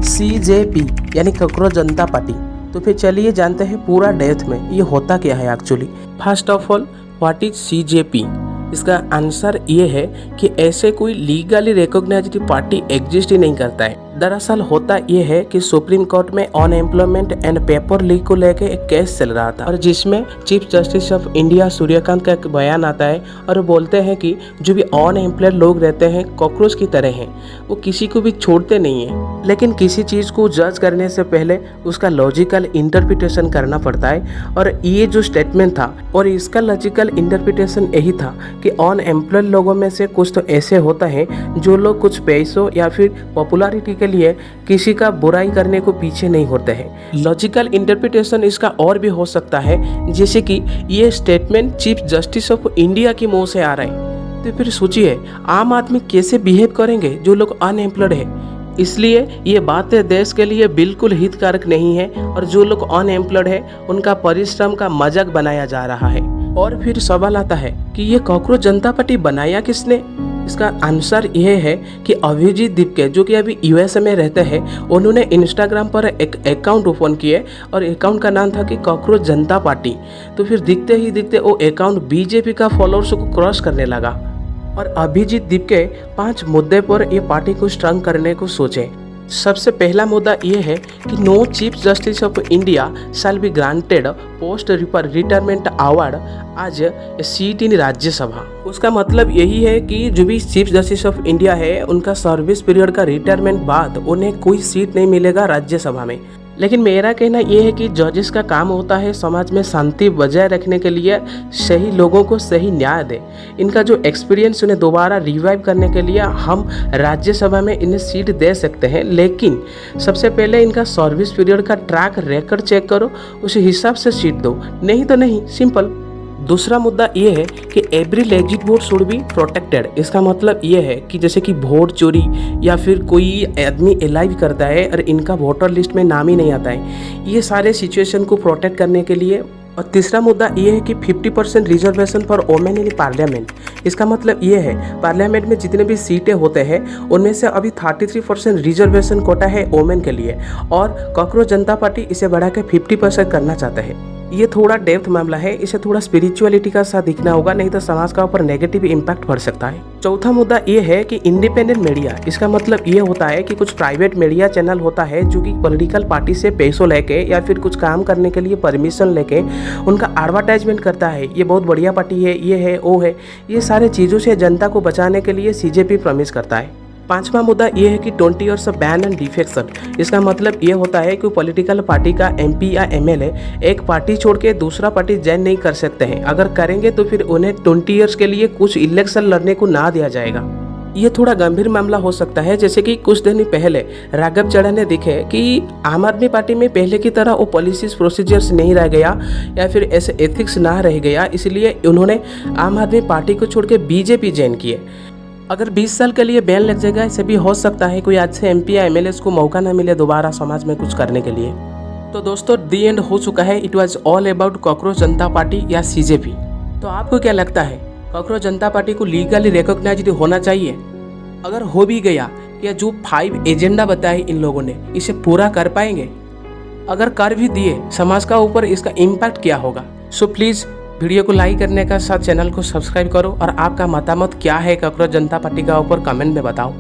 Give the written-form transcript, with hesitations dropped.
CJP यानी cockroach जनता party. तो फिर चलिए जानते हैं पूरा डेप्थ में ये होता क्या है actually. First of all, what is CJP? इसका आंसर ये है कि ऐसे कोई लीगली रिकॉग्नाइज्ड पार्टी एग्जिस्ट ही नहीं करता है। दरअसल होता यह है कि सुप्रीम कोर्ट में अनएम्प्लॉयमेंट एंड पेपर लीक को लेकर एक केस चल रहा था और जिसमें chief justice of India Suryakant का एक बयान आता है और बोलते हैं कि जो भी अनएम्प्लॉयड लोग रहते हैं कॉकरोच की तरह हैं, वो किसी को भी छोड़ते नहीं हैं। लेकिन किसी चीज़ को जज करने से पहले उसका लॉजिकल इंटरप्रिटेशन करना पड़ता है और ये जो स्टेटमेंट था और इसका लॉजिकल इंटरप्रिटेशन यही था कि अनएम्प्लॉयड लोगों में से कुछ तो ऐसे होता है जो लोग कुछ पैसों या फिर पॉपुलैरिटी के लिए किसी का बुराई करने को पीछे नहीं होते हैं। लॉजिकल इंटरप्रिटेशन इसका और भी हो सकता है, जैसे कि ये statement chief justice of India की मुंह से आ रहा है। तो फिर सोचिए आम आदमी कैसे बिहेव करेंगे जो लोग अनएम्प्लॉयड है। इसलिए ये बातें देश के लिए बिल्कुल हितकारक नहीं है और जो लोग अनएम्प्लॉयड है उनका परिश्रम का मजाक बनाया जा रहा है। और फिर सवाल आता है कि ये कॉकरोच जनता पार्टी बनाया किसने? इसका आंसर यह है कि अभिजीत दीपके जो कि अभी USA में रहते हैं, उन्होंने इंस्टाग्राम पर एक अकाउंट ओपन किए और अकाउंट का नाम था कि कॉकरोच जनता पार्टी। तो फिर दिखते ही दिखते वो अकाउंट BJP का फॉलोअर्स को क्रॉस करने लगा और अभिजीत दीपके 5 मुद्दे पर ये पार्टी को स्ट्रॉन्ग करने को सोचे। सबसे पहला मुद्दा ये है कि no chief justice of India shall be granted post retirement award as seat in Rajya Sabha. उसका मतलब यही है कि जो भी चीफ जस्टिस ऑफ इंडिया है उनका सर्विस पीरियड का रिटायरमेंट बाद उन्हें कोई सीट नहीं मिलेगा राज्यसभा में। लेकिन मेरा कहना यह है कि जजेस का काम होता है समाज में शांति बजाय रखने के लिए सही लोगों को सही न्याय दे। इनका जो एक्सपीरियंस उन्हें दोबारा रिवाइव करने के लिए हम राज्यसभा में इन्हें सीट दे सकते हैं, लेकिन सबसे पहले इनका सर्विस पीरियड का ट्रैक रिकॉर्ड चेक करो, उस हिसाब से सीट दो, नहीं तो नहीं, सिंपल। दूसरा मुद्दा ये है कि every legit vote should be protected. इसका मतलब ये है कि जैसे कि वोट चोरी या फिर कोई आदमी एलाइव करता है और इनका वोटर लिस्ट में नाम ही नहीं आता है, ये सारे सिचुएशन को प्रोटेक्ट करने के लिए। और तीसरा मुद्दा ये है कि 50% reservation for women in parliament. इसका मतलब ये है पार्लियामेंट में जितने भी सीटें होते हैं उनमें से अभी 33% रिजर्वेशन कोटा है वोमेन के लिए और कॉकरोच जनता पार्टी इसे बढ़ा के 50% करना चाहता है। ये थोड़ा डेप्थ मामला है, इसे थोड़ा स्पिरिचुअलिटी का साथ दिखना होगा, नहीं तो समाज का ऊपर नेगेटिव इम्पैक्ट पड़ सकता है। चौथा मुद्दा ये है कि इंडिपेंडेंट मीडिया। इसका मतलब ये होता है कि कुछ प्राइवेट मीडिया चैनल होता है जो कि पॉलिटिकल पार्टी से पैसों लेके या फिर कुछ काम करने के लिए परमिशन लेके उनका एडवर्टाइजमेंट करता है, ये बहुत बढ़िया पार्टी है, ये है वो है। ये सारे चीज़ों से जनता को बचाने के लिए CJP प्रॉमिस करता है। पांचवा मुद्दा ये है कि 20 years of ban and defection. इसका मतलब ये होता है कि पॉलिटिकल पार्टी का MP या MLA एक पार्टी छोड़ के दूसरा पार्टी ज्वाइन नहीं कर सकते हैं। अगर करेंगे तो फिर उन्हें 20 ईयर्स के लिए कुछ इलेक्शन लड़ने को ना दिया जाएगा। ये थोड़ा गंभीर मामला हो सकता है, जैसे कि कुछ दिन पहले राघव चड्ढा ने दिखे कि आम आदमी पार्टी में पहले की तरह वो पॉलिसीज प्रोसीजर्स नहीं रह गया या फिर ऐसे एथिक्स ना रह गया, इसलिए उन्होंने आम आदमी पार्टी को छोड़ के BJP ज्वाइन किए। अगर 20 साल के लिए बैन लग जाएगा, ऐसे भी हो सकता है कोई आज से MP या MLAs को मौका ना मिले दोबारा समाज में कुछ करने के लिए। तो दोस्तों दी एंड हो चुका है। It was all about cockroach Janata party या CJP। तो आपको क्या लगता है, कॉकरोच जनता पार्टी को लीगली रिकॉग्नाइज्ड होना चाहिए? अगर हो भी गया, या जो 5 एजेंडा बताए इन लोगों ने इसे पूरा कर पाएंगे? अगर कर भी दिए, समाज का ऊपर इसका इम्पैक्ट क्या होगा? सो प्लीज़ वीडियो को लाइक करने का साथ चैनल को सब्सक्राइब करो और आपका मतामत क्या है कॉकरोच जनता पार्टी का ऊपर कमेंट में बताओ।